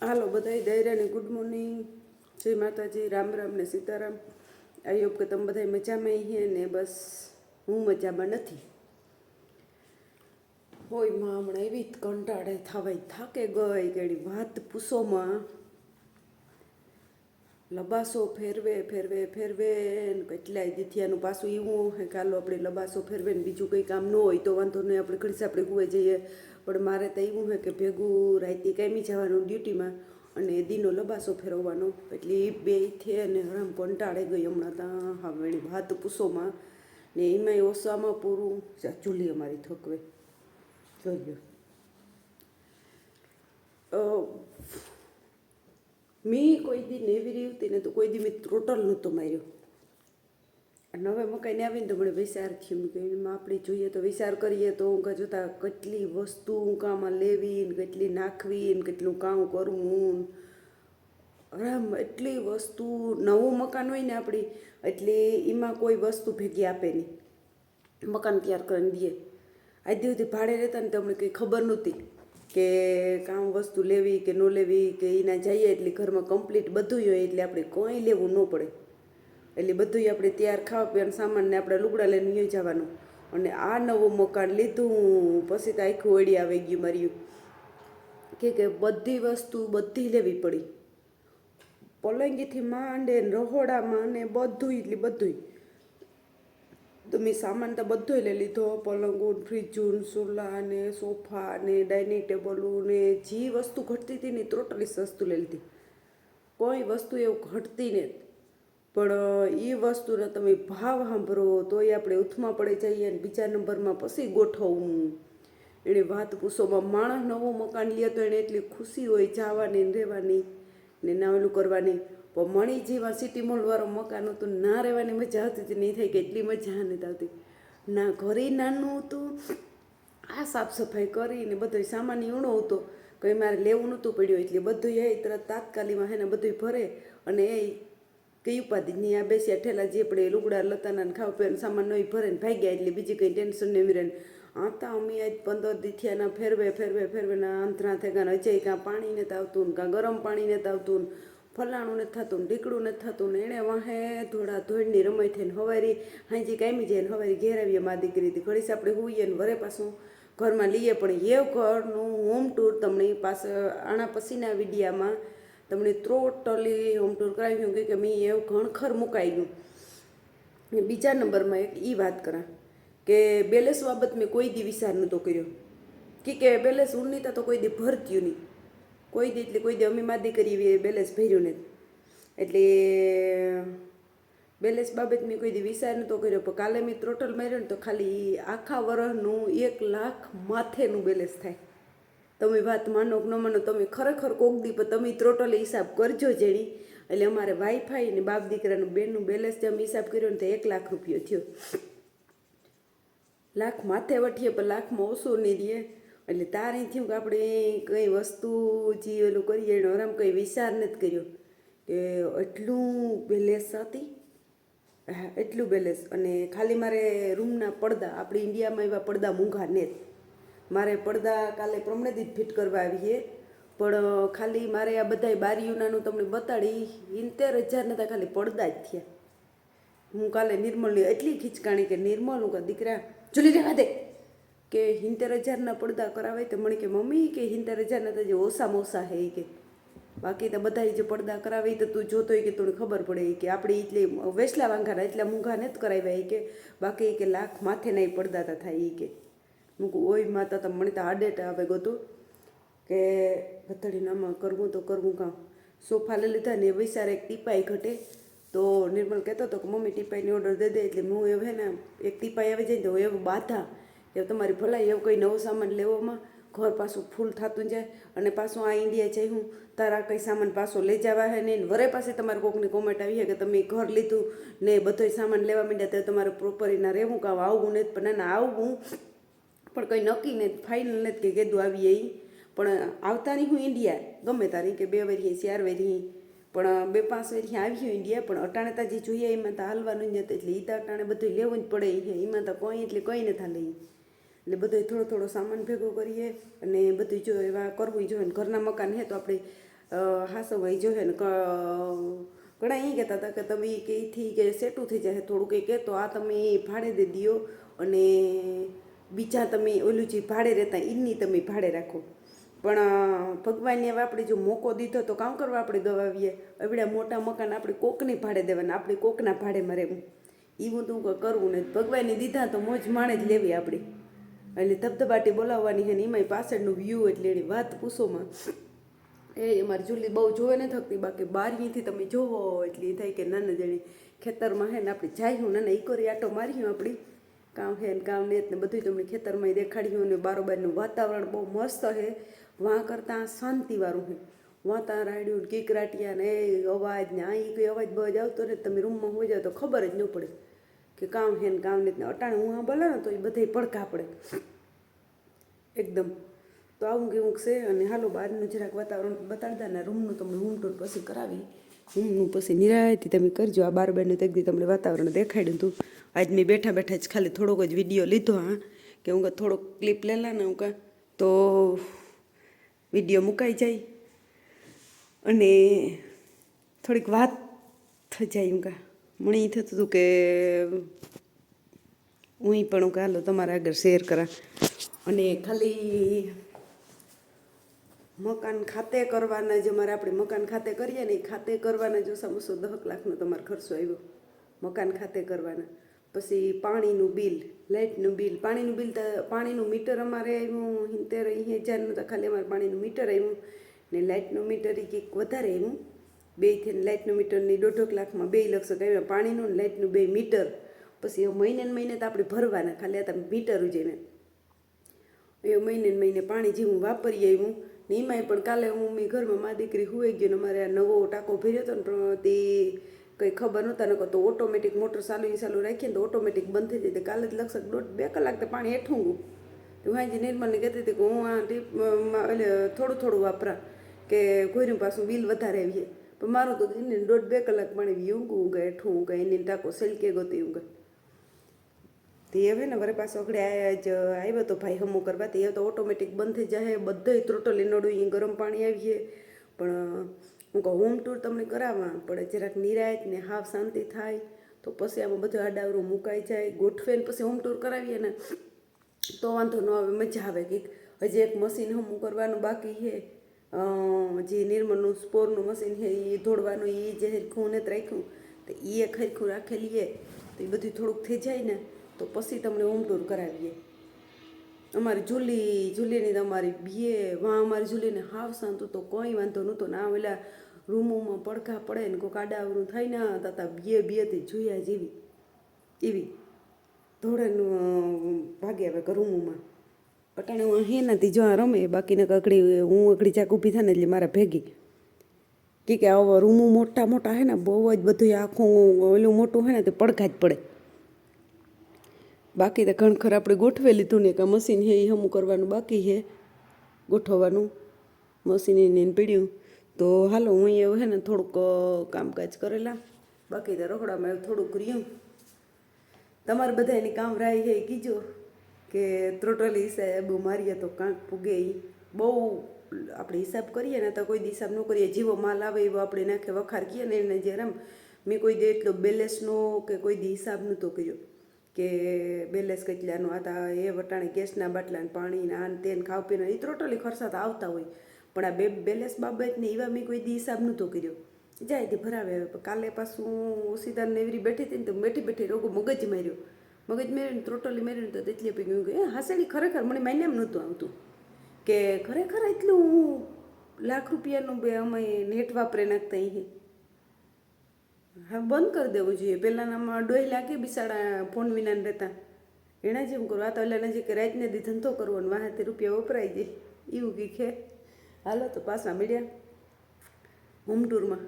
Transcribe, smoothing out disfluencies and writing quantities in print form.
હાલો બધાય દાયરાને good morning, જય માતાજી, રામ રામ ને સીતારામ। આઈ હોપ કે તમે બધા મજામાં હે ને બસ હું મજામાં નથી હોય માં હમણાં એવી કંટાળે થવાય થાકે ગઈ કેડી વાત પૂછોમાં। લબાસો ફેરવે ફેરવે ફેરવે ને કેટલાય દીથિયાનું પાછું એવું હે કે હાલો આપણે લબાસો ફેરવે ને બીજું કંઈ કામ ન હોય તો વાંધો નહીં, આપણે ઘડીસ આપણે હુએ જઈએ। પણ મારે તો એવું હે કે ભેગું રાતે કામી જવાનું ડ્યુટીમાં અને દીનો લબાસો ફેરવવાનો, એટલે એ બે થે ને હરામ કંટાળે ગઈ હમણાં ત્યાં હવે વાત પૂછોમાં। ને એમાંય ઓસામાં પૂરું ચૂલી અમારી થકવે જોઈ લો। મેં કોઈ દી નેવી રહી હતી ને તો કોઈ દી મેં ટોટલ નહોતો માર્યો, અને હવે મકાઈને આવીને તો મને વિચાર થયું કે એમાં આપણે જોઈએ તો વિચાર કરીએ તો હું જોતા કેટલી વસ્તુ કામમાં લેવી ને કેટલી નાખવી ને કેટલું કામ કરવું, આરામ એટલી વસ્તુ નવું મકાન હોય ને આપણી એટલે એમાં કોઈ વસ્તુ ભેગી આપે નહીં, મકાન તૈયાર કરીને દે। આજ સુધી ભાડે રહેતા ને તો અમને કંઈ ખબર નહોતી કે કામ વસ્તુ લેવી કે ન લેવી, કે એના જઈએ એટલે ઘરમાં કમ્પ્લીટ બધું હોય એટલે આપણે કંઈ લેવું ન પડે, એટલે બધું આપણે તૈયાર ખાવા પીવાનું સામાનને આપણે લુગડા લઈને નહીં જવાનું। અને આ નવું મકાન લીધું પછી તો આખું ઓળી આવી ગયું મારી કે બધી વસ્તુ બધી લેવી પડી, પલંગીથી માંડે ને રહોડામાં ને બધું એટલે બધું તો મેં સામાન તો બધો લઈ લીધો, પલંગું ફ્રીજું સોલા ને સોફા ને ડાઇનિંગ ટેબલું ને જે વસ્તુ ઘટતી હતી ને ટોટલી સસ્તું લઈ લીધી, કોઈ વસ્તુ એવું ઘટતી ને। પણ એ વસ્તુના તમે ભાવ સાંભળો તો એ આપણે ઉથમાં પડી જઈએ ને બીજા નંબરમાં પછી ગોઠવવું એને વાત પૂછોમાં। માણસ નવું મકાન લે તો એને એટલી ખુશી હોય જવાની ને રહેવાની ને ના ઓલું કરવાની, પણ મણી જેવા સિટી મોલવાળું મકાન હતું ના રહેવાની મજા આવતી હતી, નહીં થાય કે એટલી મજા નથી આવતી ના। ઘરે નાનું હતું, આ સાફ સફાઈ કરીને બધો સામાન ઊણો હતો, કંઈ મારે લેવું નહોતું પડ્યું એટલે બધું એ તરત તાત્કાલિકમાં હે ને બધું ભરે અને એ કઈ ઉપાધિ નહીં, આ બેસ્યા ઠેલા જે પડે લુગડા લતાના ખાવા પીવાનું સામાન નહીં ભરે ને ભાગ્યા એટલે બીજી કંઈ ટેન્શન નહીં વિરે। આતા અમે આજ 15 દીથિયાના ફેરવે ફેરવે ફેરવે ના અંતરા થયા અજય કાં પાણી નથી આવતું ને કાં ગરમ પાણી નથી આવતું ને ફલાણું નથી થતું ને ઢીકડું નથી થતું ને એણે વાહે ધોળા ધોળની રમાઈ થઈને હવારી હાંજી કામી જાય ને હવારી ઘેર આવીએ મા દીકરીથી ઘડીસ આપણે હોઈએ ને વરે પાછું ઘરમાં લઈએ। પણ એ ઘરનું હોમ ટૂર તમને પાસે આના પછીના વિડીયામાં તમને ટોટલી હોમ ટૂર કરાવ્યું કે મેં એવું ઘણખર મુકાઈ ગયું। બીજા નંબરમાં એક એ વાત કરા કે બેલેસ બાબત મેં કોઈ દી વિચાર નહોતો કર્યો કે બેલેસ ઉન્નીતા તો કોઈ દી ભરત્યું નહીં, કોઈ દી એટલે કોઈ દી અમે માદી કરી બેલેસ ભર્યું નથી, એટલે બેલેસ બાબત મેં કોઈ દી વિચાર નહોતો કર્યો। પણ કાલે મેં ટોટલ માર્યો ને તો ખાલી આખા વર્ષનું 1 લાખ માથેનું બેલેસ થાય। તમે વાત માનો કે ન માનો, તમે ખરેખર કોક દી પણ તમે ટોટલ હિસાબ કરજો જેણી, એટલે અમારે વાઈફાઈ ને બાપ દીકરાનું બેનનું બેલેન્સ જે અમે હિસાબ કર્યો ને તો 1 લાખ રૂપિયો થયો। લાખ માથે વઠીએ પણ લાખમાં ઓછું નહીં રહે, એટલે તારે થયું કે આપણે કંઈ વસ્તુ જે ઓલું કરીએ એનો આરામ કંઈ વિચાર નથી કર્યો કે એટલું બેલેન્સ હતી, હા એટલું બેલેન્સ। અને ખાલી મારે રૂમના પડદા આપણે ઇન્ડિયામાં એવા પડદા મૂંઘા ને મારે પડદા કાલે પ્રમણેથી જ ફિટ કરવા આવીએ, પણ ખાલી મારે આ બધાય બારીઓનાનું તમને બતાડી 70,000 નતા ખાલી પડદા જ થયા। હું કાલે નિર્મલની એટલી ખીચકાણી કે નિર્મલ હું કા દીકરા ચૂલી રહેવા દે કે 70,000ના પડદા કરાવાય તો મને કે મમ્મી કે 70,000ના તો જે ઓછામાં ઓછા હે કે બાકી તો બધા જે પડદા કરાવી તો તું જોતો હોય કે થોડી ખબર પડે કે આપણે એટલે વેસલા વાંઘાના એટલા મૂંઘા નથી કરાવ્યા કે બાકી કે લાખ માથે નહીં પડદા તા થાય કે હું ઓય માતા તો મને તો આડેટ આવે ગોતું કે ગથડીનામાં કરવું તો કરવું કામ। સોફા લઈ લીધા ને વિચાર એક ટીપાઈ ઘટે તો નિર્મલ કહેતો હતો કે મમ્મી ટીપાઈની ઓર્ડર દે દે, એટલે હું એવું હે ને એક ટીપાઈ આવી જાય ને તો એવું બાધા કે તમારી ભલાઈ એવું કંઈ નવો સામાન લેવામાં ઘર પાછું ફૂલ થતું જાય, અને પાછું આ ઇન્ડિયા જઈ હું તારા કંઈ સામાન પાછો લઈ જવા હે નહીં, વરે પાસે તમારે કોકની કોમેન્ટ આવી છે કે તમે ઘર લીધું ને બધોય સામાન લેવા માંડ્યા તો તમારે પ્રોપર એના રહેવું કાં આવવું નથી, પણ ના આવવું પણ કંઈ નક્કી નથી, ફાઇનલ નથી કે કીધું આવીએ એ, પણ આવતા નહીં હું ઇન્ડિયા ગમે તારી કે 2 વાર 4 વાર પણ 2-5 વાર આવી ઇન્ડિયા, પણ અટાણે જે જોઈએ એમાં તો હાલવાનું જ નથી, એટલે એ તો અટાણે બધું લેવું જ પડે એમાં તો કંઈ એટલે કંઈ નથી હાલે, એટલે બધું થોડો થોડો સામાન ભેગો કરીએ અને બધું જો એવા કરવું જોઈએ। ઘરના મકાન હે તો આપણે હા સમય જો હે ને ઘણા એ કહેતા હતા કે તમે કંઈથી કે સેટું થઈ જાય થોડું કંઈ કહે તો આ તમે ભાડે દે દ્યો અને બીજા તમે ઓલું જે ભાડે રહેતા એની તમે ભાડે રાખો. પણ ભગવાનને હવે આપણે જો મોકો દીધો તો કામ કરવા આપણે ગવાવીએ. એવડા મોટા મકાન આપણે કોકને ભાડે દેવાના, આપણે કોકના ભાડેમાં રહેવું, એવું તો કરવું ને. ભગવાનને દીધા તો મોજ માણે જ લેવી આપણે. એટલે ધબધબાટી બોલાવવાની છે ને એમાંય પાછળનું વ્યૂ એટલે એની વાત પૂછોમાં. એ અમારી જુલી બહુ જોવે નથી થકતી, બાકી બારીથી તમે જોવો એટલે એ થાય કે નાના જણી ખેતરમાં હે ને આપણે જાયું નાના ઈકોરી આટો માર્યું આપણી કામ હે ને કામ ને ને બધું તમને ખેતરમાં દેખાડ્યું ને બારોબારનું વાતાવરણ બહુ મસ્ત છે. વાં કરતાં શાંતિવાળું છે. વાતા રાડ્યું કીકરાટિયા ને અવાજ ને આ કોઈ અવાજ બવાજ આવતો ને તમે રૂમમાં હોઈ જાવ તો ખબર જ ન પડે કે કામ હે ને કામ ને અટાણે હું આ બોલે ને તો એ બધે પડઘા પડે એકદમ. તો આવું કેવું છે. અને હાલો બહારનું જરાક વાતાવરણ બતાડતા ને રૂમનું તમને હોમ ટૂર પછી કરાવી. રૂમનું પછી નિરાયથી તમે કરજો. આ બારનું તો એકદી તમને વાતાવરણ દેખાડ્યું હતું. આજ મેં બેઠા બેઠા જ ખાલી થોડોક જ વિડીયો લીધો. હા કે હું થોડોક ક્લિપ લેલા ને હું તો વિડીયો મુકાઈ જાય અને થોડીક વાત થઈ જાય. હું મને એ થતું હતું કે હું પણ હું હાલો તમારા આગળ શેર કરા. અને ખાલી મકાન ખાતે કરવાના જે મારે આપણે મકાન ખાતે કરીએ ને એ ખાતે કરવાના જો સમોસો 10 લાખનો તમારો ખર્ચો આવ્યો મકાન ખાતે કરવાના. પછી પાણીનું બિલ, લાઇટનું બિલ, પાણીનું બિલ તો પાણીનું મીટર અમારે આવ્યું 70,000 તો ખાલી અમારે પાણીનું મીટર આવ્યું ને લાઇટનું મીટર એ કંઈક વધારે આવ્યું. બે થઈને લાઇટનું મીટરની 1.5 લાખમાં 2 લાખ આવ્યા પાણીનું ને લાઇટનું 2 મીટર. પછી મહિને ને મહિને તો આપણે ભરવાના ખાલી આ તમે મીટર જઈને એ મહિને ને મહિને પાણી જેવું વાપરીએ આવ્યું ને. એમાંય પણ કાલે હું મેં ઘરમાં મા દીકરી હુઈ ગઈ ને અમારે આ નવો ટાંકો ભર્યો હતો ને તે કંઈ ખબર નહોતા નકો તો ઓટોમેટિક મોટર ચાલુ રાખીએ ને તો ઓટોમેટિક બંધ થઈ જાય. કાલે જ લગભગ 1.5-2 કલાક તો પાણી હેઠું ગયું. તો હું આજે નિર્મલને કહેતી હતી કે હું આ ટીપમાં એટલે થોડું વાપરા કે કોઈનું પાછું બિલ વધારે આવીએ. પણ મારું તો એને 1.5-2 કલાક પાણી ઊંઘું હેઠું ઊંઘે એની ટાંકો સેલકે ગોતી ઊંઘે. તે હવે ને મારી પાસે આગળ આવ્યો તો ભાઈ હમું કરવા. તે તો ઓટોમેટિક બંધ થઈ જાય બધે ટોટલી નડું ગરમ પાણી આવીએ. પણ હું કહું હોમ ટૂર તમને કરાવવા પડે જરાક નિરાયત ને હાવ શાંતિ થાય તો પછી આમાં બધું આડાવરું મુકાઈ જાય. ગોઠવે ને પછી હોમ ટૂર કરાવીએ ને તો વાંધો ન આવે, મજા આવે. કંઈક હજી એક મશીન હમું કરવાનું બાકી છે. જે નિર્મલનું સ્પોરનું મશીન છે એ દોડવાનું એ જે હરખું નથી રાખ્યું તો એ હરખું રાખેલીએ તો એ બધું થોડુંક થઈ જાય ને તો પછી તમને હોમ ટૂર કરાવીએ. અમારી જુલીની તમારી બે વાં અમારી જુલીને હાવ શાંત તો કોઈ વાંધો નહોતો. ના ઓલા રૂમોમાં પડઘા પડે ને કોઈ કાડાવરું થાય ને તાતા બેથી જોયા જેવી એવી ધોળાનું ભાગે આવે કે રૂમોમાં અટાણે હું હે નથી જો રમે બાકીને હું અકડી ચાક ઊભી થાય ને એટલે મારા ભેગી કે આવા રૂમો મોટા હે ને બહુ જ બધું આખું ઓલું મોટું હે ને તે પડઘા જ પડે. બાકી તો ઘણખર આપણે ગોઠવી લીધું ને કે મશીન છે એ હમું કરવાનું બાકી છે ગોઠવવાનું મશીન એને પીડ્યું. તો હાલો હું એવું હે ને થોડુંક કામકાજ કરેલા બાકી તો રખડામાં થોડુંક રહ્યું. તમારે બધા એની કામ રાય છે એ કીજો કે ટોટલી હિસાબ મારીએ તો કાંક પૂગે. એ બહુ આપણે હિસાબ કરીએ ને તો કોઈ હિસાબ ન કરીએ. જેવો માલ આવે એવો આપણે નાખે વખાર કહીએ ને એને જ્યારે મેં કોઈ દે એટલો બેલેન્સનો કે કોઈ દી હિસાબ નહોતો કર્યો કે બેલેન્સ કેટલાનું હતા. એ વટાણે ગેસના બાટલા પાણીના આન તેન ખાવ પીને એ ટોટલી ખર્ચા તો આવતા હોય પણ આ બેલેન્સ બાબતને એવા મેં કોઈ દી હિસાબ નહોતો કર્યો. જાય તે ભરાવે. કાલે પાછું સીધાને એવરી બેઠી હતી ને તો બેઠી રોગો મગજ માર્યું ટોટલી માર્યું તો એટલે પછી ગયું કે હાસેડી ખરેખર મને માઈને એમ નહોતું આવતું કે ખરેખર એટલું લાખ રૂપિયાનું અમે નેટ વાપરે નાખતા અહીં. હા બંધ કરી દેવું જોઈએ. પહેલાંનામાં ડોઈ લાગે બિસાડા ફોન વિના રહેતા એના જેમ કરો. આ તો એટલે નજીક રાતને દી ધંધો કરવો ને વાહાથી રૂપિયા વપરાઈ જાય એવું કંઈક હે. હાલો તો પાછા મળ્યા હોમ ટૂરમાં.